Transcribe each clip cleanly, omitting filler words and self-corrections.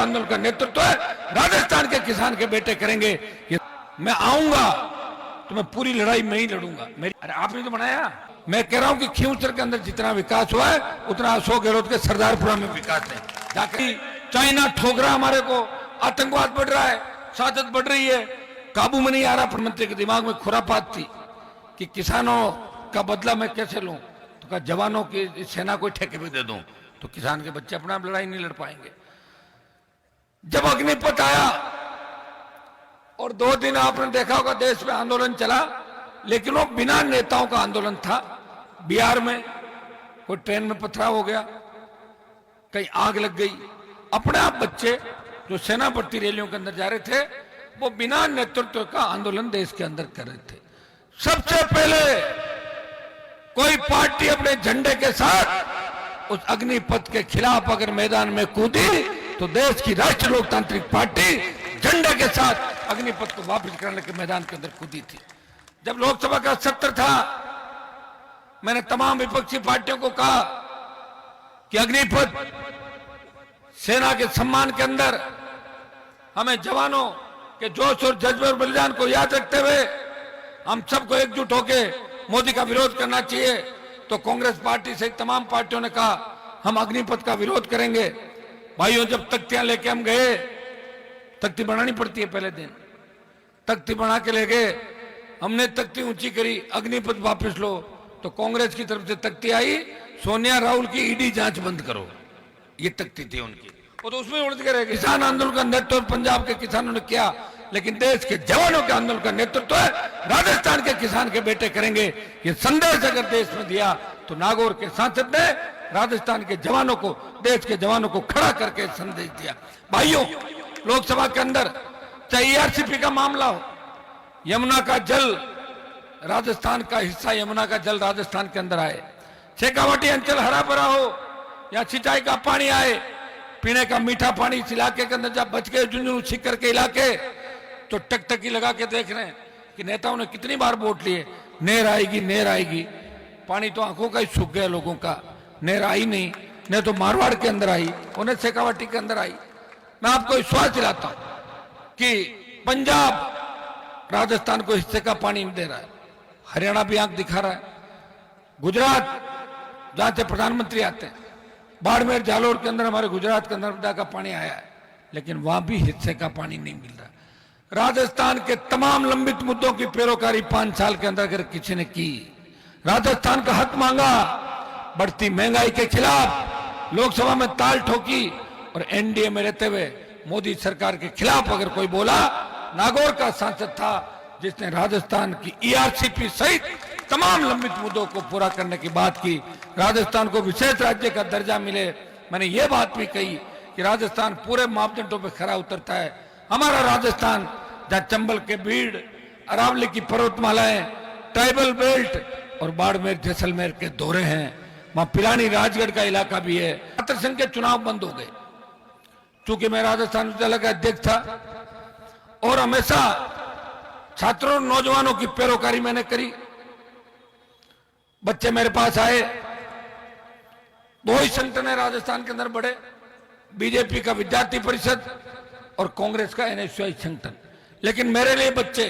आंदोलन का नेतृत्व है राजस्थान के किसान के बेटे करेंगे। ये मैं आऊंगा तो मैं पूरी लड़ाई में ही लड़ूंगा। अरे आपने तो बनाया। मैं कह रहा हूं कि खींवसर के अंदर जितना विकास हुआ है उतना अशोक गहलोत के सरदारपुरा में विकास है। जाकर चाइना ठोक रहा हमारे को, आतंकवाद बढ़ रहा है, शहादत बढ़ रही है, काबू में नहीं आ रहा। प्रधानमंत्री के दिमाग में खुरापात थी कि किसानों का बदला मैं कैसे लूं, तो कहा जवानों की सेना को ठेके पे दे दूं तो किसान के बच्चे अपना लड़ाई नहीं लड़ पाएंगे। जब अग्निपथ आया और 2 दिन आपने देखा होगा देश में आंदोलन चला, लेकिन वो बिना नेताओं का आंदोलन था। बिहार में कोई ट्रेन में पथराव हो गया, कहीं आग लग गई, अपने आप बच्चे जो सेना भर्ती रैलियों के अंदर जा रहे थे वो बिना नेतृत्व का आंदोलन देश के अंदर कर रहे थे। सबसे पहले कोई पार्टी अपने झंडे के साथ उस अग्निपथ के खिलाफ अगर मैदान में कूदी तो देश की राष्ट्रीय लोकतांत्रिक पार्टी झंडे के साथ अग्निपथ को वापस करने के मैदान के अंदर कूदी थी। जब लोकसभा का सत्र था, मैंने तमाम विपक्षी पार्टियों को कहा कि अग्निपथ सेना के सम्मान के अंदर हमें जवानों के जोश और जज्बे और बलिदान को याद रखते हुए हम सबको एकजुट होकर मोदी का विरोध करना चाहिए। तो कांग्रेस पार्टी सहित तमाम पार्टियों ने कहा हम अग्निपथ का विरोध करेंगे। भाइयों, जब तख्तियां लेके हम गए, तख्ती बनानी पड़ती है, पहले दिन तख्ती बना के ले गए, हमने तख्ती ऊंची करी, अग्निपथ वापस लो, तो कांग्रेस की तरफ से तख्ती आई, सोनिया राहुल की ईडी जांच बंद करो, ये तख्ती थी उनकी। और तो उसमें उड़द के रहे। किसान आंदोलन का नेतृत्व पंजाब के किसानों ने किया, लेकिन देश के जवानों के आंदोलन का नेतृत्व है राजस्थान के किसान के बेटे करेंगे। ये संदेश अगर देश में दिया तो नागौर के सांसद ने राजस्थान के जवानों को, देश के जवानों को खड़ा करके संदेश दिया। भाइयों, लोकसभा के अंदर चाहे ईआरसीपी का मामला हो, यमुना का जल राजस्थान का हिस्सा, यमुना का जल राजस्थान के अंदर आए, शेखावाटी अंचल हरा भरा हो या सिंचाई का पानी आए, पीने का मीठा पानी इस इलाके के अंदर जब बच गए, झुंझुनू सीकर के इलाके, तो टकटकी लगा के देख रहे हैं कि नेताओं ने कितनी बार वोट लिए, नहर आएगी नहर आएगी। पानी तो आंखों का ही सूख गया लोगों का, नहर आई नहीं, न तो मारवाड़ के अंदर आई, उन्हें शेखावाटी के अंदर आई। मैं आपको विश्वास दिलाता हूं कि पंजाब राजस्थान को हिस्से का पानी दे रहा है, हरियाणा भी आंख दिखा रहा है, गुजरात जहां से प्रधानमंत्री आते हैं, बाड़मेर जालोर के अंदर हमारे गुजरात के नर्मदा का पानी आया है, लेकिन वहां भी हिस्से का पानी नहीं मिल रहा। राजस्थान के तमाम लंबित मुद्दों की पैरोकारी 5 साल के अंदर अगर किसी ने की, राजस्थान का हक मांगा, बढ़ती महंगाई के खिलाफ लोकसभा में ताल ठोकी, और एनडीए में रहते हुए मोदी सरकार के खिलाफ अगर कोई बोला, नागौर का सांसद था जिसने राजस्थान की ईआरसीपी सहित तमाम लंबित मुद्दों को पूरा करने की बात की, राजस्थान को विशेष राज्य का दर्जा मिले। मैंने ये बात भी कही कि राजस्थान पूरे मापदंडों पर खरा उतरता है। हमारा राजस्थान जहां चंबल के भीड़, अरावली की पर्वतमालाएं, ट्राइबल बेल्ट और बाड़मेर जैसलमेर के दौरे हैं, वहां पिलानी राजगढ़ का इलाका भी है। छात्र संघ के चुनाव बंद हो गए, चूंकि मैं राजस्थान विद्यालय का अध्यक्ष था और हमेशा छात्रों और नौजवानों की पैरोकारी मैंने करी। बच्चे मेरे पास आए, 2 ही संगठन है राजस्थान के अंदर बड़े, बीजेपी का विद्यार्थी परिषद और कांग्रेस का एनएसयूआई संगठन। लेकिन मेरे लिए बच्चे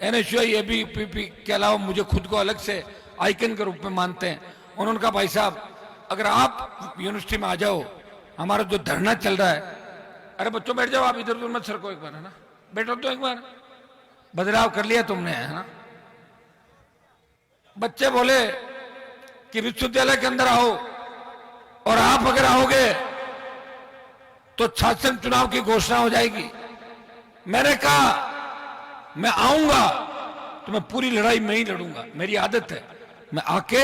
एनएसयूआई एबीवीपी के अलावा मुझे खुद को अलग से आइकन के रूप में मानते हैं। उन्होंने कहा भाई साहब, अगर आप यूनिवर्सिटी में आ जाओ, हमारा जो धरना चल रहा है, अरे बच्चों बैठ जाओ, आप इधर उधर मत सरको, एक बार है ना, बैठो तो एक बार, बदलाव कर लिया तुमने, है ना। बच्चे बोले कि विश्वविद्यालय के अंदर आओ, और आप अगर आओगे तो छात्र संघ चुनाव की घोषणा हो जाएगी। मैंने कहा मैं आऊंगा तो मैं पूरी लड़ाई में ही लड़ूंगा, मेरी आदत है, मैं आके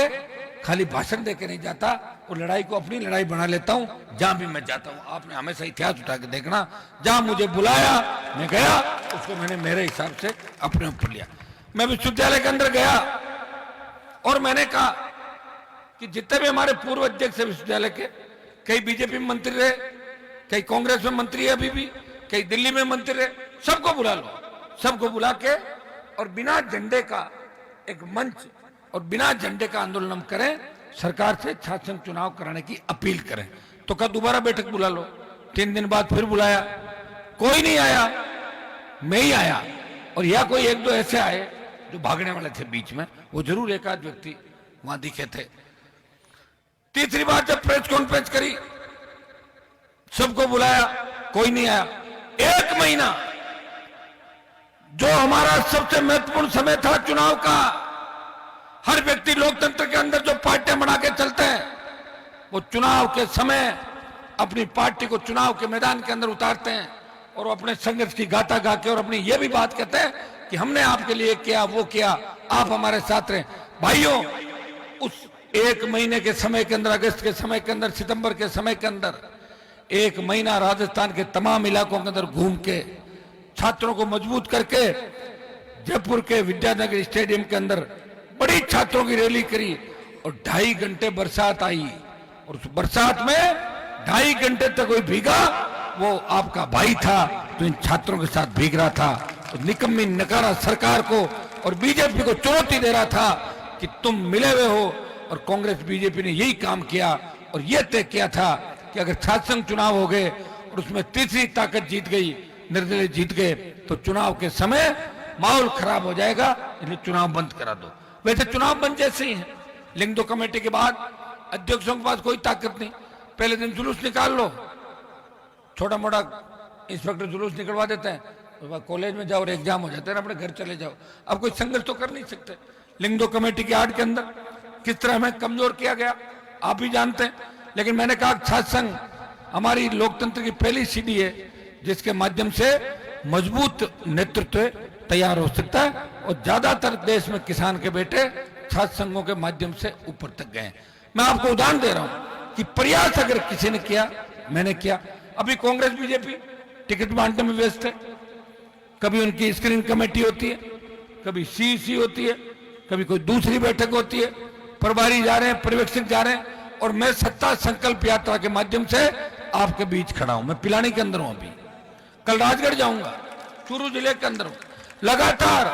खाली भाषण देके नहीं जाता और लड़ाई को अपनी लड़ाई बना लेता हूं जहां भी मैं जाता हूं। आपने हमेशा इतिहास उठा के देखना, जहां मुझे बुलाया मैं गया, उसको मैंने मेरे हिसाब से अपने ऊपर लिया। मैं विश्वविद्यालय के अंदर गया और मैंने कहा कि जितने भी हमारे पूर्व अध्यक्ष है विश्वविद्यालय के, कई बीजेपी में मंत्री रहे, कई कांग्रेस में मंत्री है अभी भी, कई दिल्ली में मंत्री रहे, सबको बुला लो, सबको बुला के और बिना झंडे का एक मंच और बिना झंडे का आंदोलन हम करें, सरकार से छात्र संघ चुनाव कराने की अपील करें। तो कल दोबारा बैठक बुला लो, 3 दिन बाद फिर बुलाया, कोई नहीं आया, मैं ही आया। और या कोई एक दो ऐसे आए जो भागने वाले थे बीच में, वो जरूर एक आध व्यक्ति वहां दिखे थे। तीसरी बार जब प्रेस कॉन्फ्रेंस करी, सबको बुलाया, कोई नहीं आया। 1 महीना जो हमारा सबसे महत्वपूर्ण समय था चुनाव का, हर व्यक्ति लोकतंत्र के अंदर जो पार्टियां बना के चलते हैं, वो चुनाव के समय अपनी पार्टी को चुनाव के मैदान के अंदर उतारते हैं और अपने संघर्ष की गाथा गा के और अपनी ये भी बात कहते हैं कि हमने आपके लिए किया, वो किया, आप हमारे साथ रहे। भाइयों, उस 1 महीने के समय के अंदर, अगस्त के समय के अंदर, सितंबर के समय के अंदर 1 महीना राजस्थान के तमाम इलाकों के अंदर घूम के छात्रों को मजबूत करके जयपुर के विद्यानगर स्टेडियम के अंदर बड़ी छात्रों की रैली करी और 2.5 घंटे बरसात आई और उस बरसात में 2.5 घंटे तक कोई भीगा, वो आपका भाई था जो इन छात्रों के साथ भीग रहा था। तो निकम्मी नकारा सरकार को और बीजेपी को चुनौती दे रहा था कि तुम मिले हुए हो। और कांग्रेस बीजेपी ने यही काम किया और यह तय किया था कि अगर छात्र संघ चुनाव हो गए और उसमें तीसरी ताकत जीत गई, निर्दलीय जीत गए, तो चुनाव के समय माहौल खराब हो जाएगा, इसलिए चुनाव बंद करा दो। वैसे चुनाव बंद जैसे ही है, लिंग दो कमेटी के बाद अध्यक्षों के पास कोई ताकत नहीं। पहले दिन जुलूस निकाल लो, छोटा मोटा इंस्पेक्टर जुलूस निकलवा देते हैं, कॉलेज में जाओ और एग्जाम हो जाते हैं, अपने घर चले जाओ। अब कोई संघर्ष तो कर नहीं सकते। लिंग दो कमेटी की आड़ के अंदर किस तरह हमें कमजोर किया गया आप भी जानते हैं। लेकिन मैंने कहा छात्र संघ हमारी लोकतंत्र की पहली सीढ़ी है जिसके माध्यम से मजबूत नेतृत्व तैयार हो सकता है और ज्यादातर देश में किसान के बेटे छात्र संघों के माध्यम से ऊपर तक गए। मैं आपको उदाहरण दे रहा हूं कि प्रयास अगर किसी ने किया, मैंने किया। अभी कांग्रेस बीजेपी टिकट बांटने में व्यस्त है, कभी उनकी स्क्रीनिंग कमेटी होती है, कभी सीईसी होती है, कभी कोई दूसरी बैठक होती है, प्रभारी जा रहे हैं, पर्यवेक्षक जा रहे हैं, और मैं सत्ता संकल्प यात्रा के माध्यम से आपके बीच खड़ा हूं। मैं पिलानी के अंदर हूं, अभी कल राजगढ़ जाऊंगा, चूरू जिले के अंदर हूं। लगातार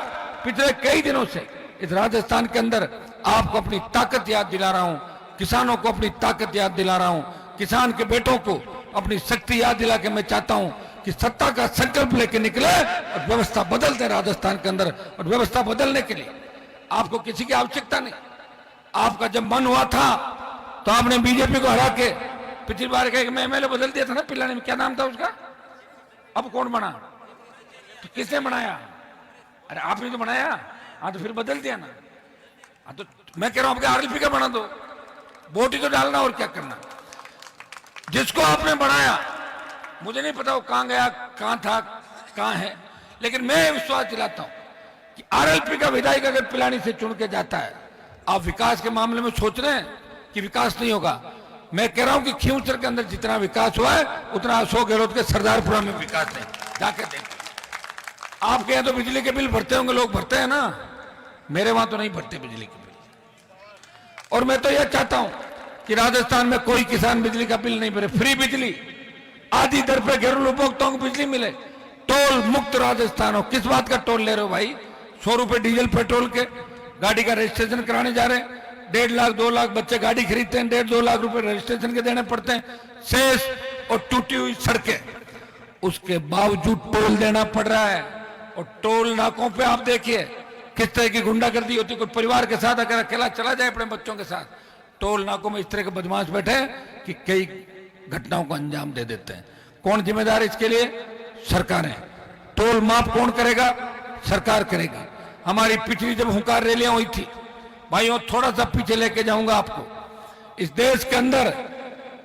पिछले कई दिनों से इस राजस्थान के अंदर आपको अपनी ताकत याद दिला रहा हूं, किसानों को अपनी ताकत याद दिला रहा हूं, किसान के बेटों को अपनी शक्ति याद दिला के मैं चाहता हूं कि सत्ता का संकल्प लेके निकले और व्यवस्था बदल दे राजस्थान के अंदर। और व्यवस्था बदलने के लिए आपको किसी की आवश्यकता नहीं। आपका जब मन हुआ था तो आपने बीजेपी को हरा के पिछली बार कहा कि मैं एमएलए बदल दिया था ना पिलानी में, क्या नाम था उसका, अब कौन बना, तो किसने बनाया, अरे आपने तो बनाया, हाँ तो फिर बदल दिया ना। हाँ तो मैं कह रहा हूं आपके आरएलपी का बना दो, वोट ही तो डालना और क्या करना। जिसको आपने बनाया मुझे नहीं पता वो कहां गया, कहां था, कहां है, लेकिन मैं विश्वास दिलाता हूं कि आरएलपी का विधायक अगर पिलानी से चुन के जाता है, आप विकास के मामले में सोच रहे हैं कि विकास नहीं होगा। मैं कह रहा हूं कि खींवसर के अंदर जितना विकास हुआ है उतना अशोक गहलोत के सरदारपुरा में विकास नहीं, जाके देखिए। आपके यहां तो बिजली के बिल भरते होंगे, लोग भरते हैं ना, मेरे वहां तो नहीं भरते बिजली के बिल। और मैं तो यह चाहता हूं कि राजस्थान में कोई किसान बिजली का बिल नहीं भरे, फ्री बिजली, आधी दर पे घरेलू उपभोक्ताओं को बिजली मिले, टोल मुक्त राजस्थान हो। किस बात का टोल ले रहे हो भाई, 100 रुपए डीजल पेट्रोल के, गाड़ी का रजिस्ट्रेशन कराने जा रहे हैं, 1.5 लाख 2 लाख बच्चे गाड़ी खरीदते हैं, 1.5-2 लाख रुपए रजिस्ट्रेशन के देने पड़ते हैं, शेष और टूटी हुई सड़कें, उसके बावजूद टोल देना पड़ रहा है। और टोल नाकों पे आप देखिए किस तरह की गुंडागर्दी होती है। कोई परिवार के साथ अगर अकेला चला जाए अपने बच्चों के साथ, टोल नाकों में इस तरह के बदमाश बैठे कि कई घटनाओं को अंजाम दे देते हैं। कौन जिम्मेदार इसके लिए, सरकारें। टोल माफ कौन करेगा, सरकार करेगी। हमारी पिछली जब हुंकार रैलियां हुई थी, भाइयों थोड़ा सा पीछे लेके जाऊंगा आपको, इस देश के अंदर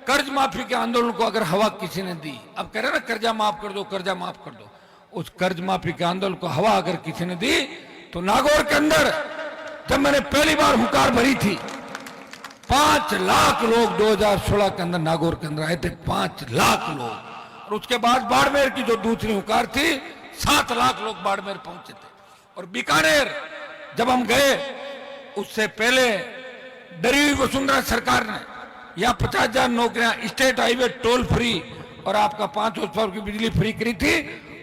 कर्ज माफी के आंदोलन को अगर हवा किसी ने दी, अब कह रहे ना कर्जा माफ कर दो, कर्जा माफ कर दो, उस कर्ज माफी के आंदोलन को हवा अगर किसी ने दी तो नागौर के अंदर जब मैंने पहली बार हुंकार भरी थी, 5 लाख लोग 2016 के अंदर नागौर के अंदर आए थे, 5 लाख लोग। और उसके बाद बाड़मेर की जो दूसरी हुंकार थी, 7 लाख लोग बाड़मेर पहुंचे थे। और बीकानेर जब हम गए, उससे पहले डरी हुई वसुंधरा सरकार ने यहाँ 50,000 नौकरियां, स्टेट हाईवे टोल फ्री और आपका 5 horsepower पावर की बिजली फ्री करी थी।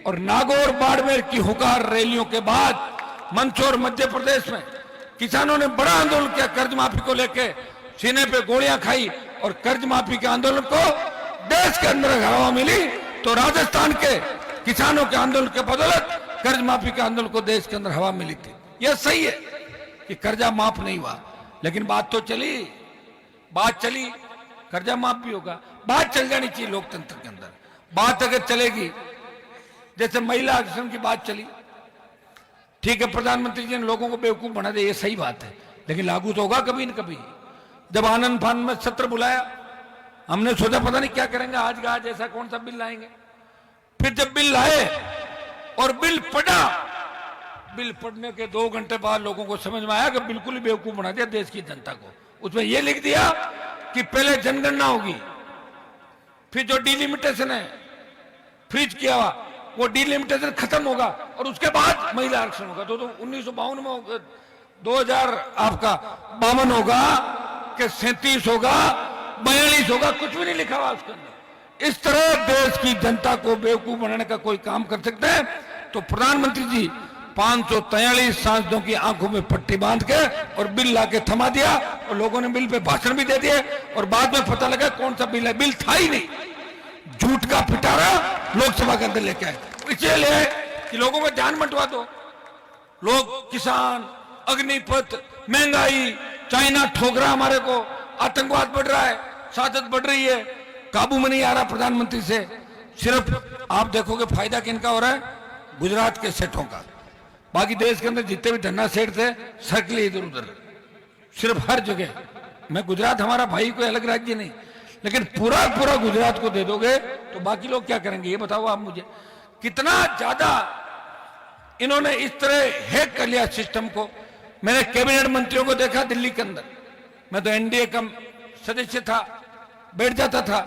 और नागौर बाड़मेर की हुंकार रैलियों के बाद मंदसौर मध्य प्रदेश में किसानों ने बड़ा आंदोलन किया, कर्ज माफी को लेके सीने पे गोलियां खाई और कर्ज माफी के आंदोलन को देश के अंदर हवा मिली तो राजस्थान के किसानों के आंदोलन के बदौलत कर्ज माफी के आंदोलन को देश के अंदर हवा मिली थी। यह सही है कि कर्जा माफ नहीं हुआ, लेकिन बात तो चली, बात चली, कर्जा माफ भी होगा, बात चल जानी चाहिए लोकतंत्र के अंदर। बात अगर चलेगी, जैसे महिला आरक्षण की बात चली, ठीक है, प्रधानमंत्री जी ने लोगों को बेवकूफ बना दिया, ये सही बात है, लेकिन लागू तो होगा कभी न कभी। जब आनंद फानंद में सत्र बुलाया, हमने सोचा पता नहीं क्या करेंगे, आज का आज ऐसा कौन सा बिल लाएंगे। फिर जब बिल लाए और बिल पढ़ा, बिल पढ़ने के 2 घंटे बाद लोगों को समझ में आया कि बिल्कुल ही बेवकूफ बना दिया देश की जनता को। उसमें यह लिख दिया कि पहले जनगणना होगी, फिर जो डिलिमिटेशन है फ्रीज किया हुआ वो डिलिमिटेशन खत्म होगा और उसके बाद महिला आरक्षण होगा। तो 1952 में 2052 होगा कि 37 होगा, 42 होगा, कुछ भी नहीं लिखा हुआ उसके अंदर। इस तरह देश की जनता को बेवकूफ बनाने का कोई काम कर सकते हैं तो प्रधानमंत्री जी 543 सांसदों की आंखों में पट्टी बांध के और बिल लाके थमा दिया और लोगों ने बिल पे भाषण भी दे दिए और बाद में पता लगा कौन सा बिल है, बिल था ही नहीं, झूठ का पिटारा लोकसभा के अंदर लेके आए। इसलिए कि लोगों को जान बंटवा दो, लोग किसान, अग्निपथ, महंगाई, चाइना ठोक रहा हमारे को, आतंकवाद बढ़ रहा है, साजत बढ़ रही है, काबू में नहीं आ रहा प्रधानमंत्री से। सिर्फ आप देखोगे फायदा किनका हो रहा है, गुजरात के सेठों का। बाकी देश के अंदर जितने भी धन्ना सेठ थे सर्कले इधर उधर, सिर्फ हर जगह। मैं गुजरात हमारा भाई, कोई अलग राज्य नहीं, लेकिन पूरा पूरा गुजरात को दे दोगे तो बाकी लोग क्या करेंगे, ये बताओ आप मुझे। कितना ज्यादा इन्होंने इस तरह हैक कर लिया सिस्टम को। मैंने कैबिनेट मंत्रियों को देखा दिल्ली के अंदर, मैं तो एनडीए का सदस्य था, बैठ जाता था,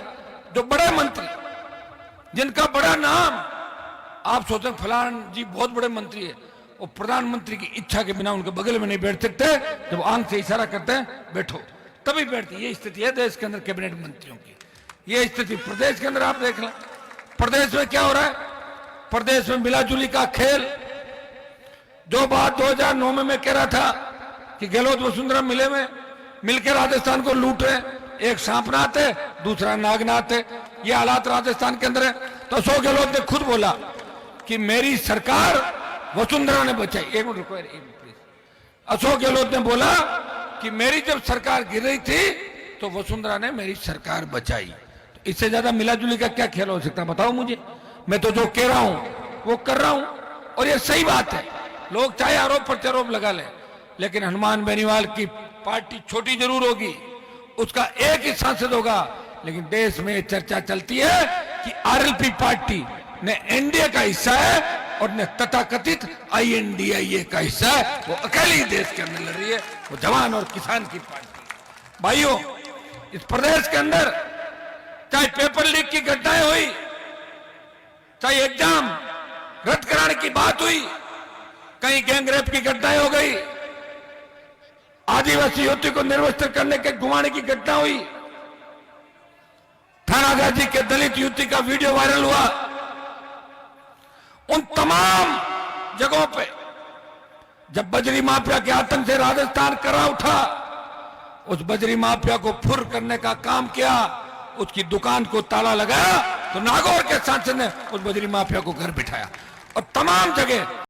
जो बड़े मंत्री जिनका बड़ा नाम, आप सोचते फलान जी बहुत बड़े मंत्री है, वो प्रधानमंत्री की इच्छा के बिना उनके बगल में नहीं बैठ सकते, जब आंख से इशारा करते हैं बैठो तभी बैठती। ये स्थिति है देश के अंदर कैबिनेट मंत्रियों की। ये स्थिति प्रदेश के अंदर आप देख लें, प्रदेश में क्या हो रहा है। प्रदेश में मिलाजुली का खेल, जो बात 2009 में मैं कह रहा था कि गहलोत वसुंधरा मिले में मिलकर राजस्थान को लूट रहे, एक सांप नाथ है दूसरा नागनाथ है, ये हालात राजस्थान के अंदर है। तो अशोक गहलोत ने खुद बोला कि मेरी सरकार वसुंधरा ने बचाई। एक मिनट रुको प्लीज। अशोक गहलोत ने बोला कि मेरी जब सरकार गिर रही थी तो वसुंधरा ने मेरी सरकार बचाई। तो इससे ज्यादा मिलाजुली का क्या खेल हो सकता है, बताओ मुझे। मैं तो जो कह रहा हूं वो कर रहा हूं और ये सही बात है। लोग चाहे आरोप प्रत्यारोप लगा ले, लेकिन हनुमान बेनीवाल की पार्टी छोटी जरूर होगी, उसका एक ही सांसद होगा, लेकिन देश में चर्चा चलती है कि आरएलपी पार्टी ने एनडीए का हिस्सा है और ने तथाकथित आईएनडीए का हिस्सा है, वो अकेली देश के अंदर लड़ रही है, वो जवान और किसान की पार्टी। भाइयों, इस प्रदेश के अंदर चाहे पेपर लीक की घटनाएं हुई, चाहे एग्जाम रद्द कराने की बात हुई, कहीं गैंगरेप की घटनाएं हो गई, आदिवासी युवती को निर्वस्त्र करने के घुमाने की घटना हुई, थानागाजी के दलित युवती का वीडियो वायरल हुआ, उन तमाम जगहों पे जब बजरी माफिया के आतंक से राजस्थान करा उठा, उस बजरी माफिया को फुर करने का काम किया, उसकी दुकान को ताला लगाया, तो नागौर के सांसद ने उस बजरी माफिया को घर बिठाया और तमाम जगह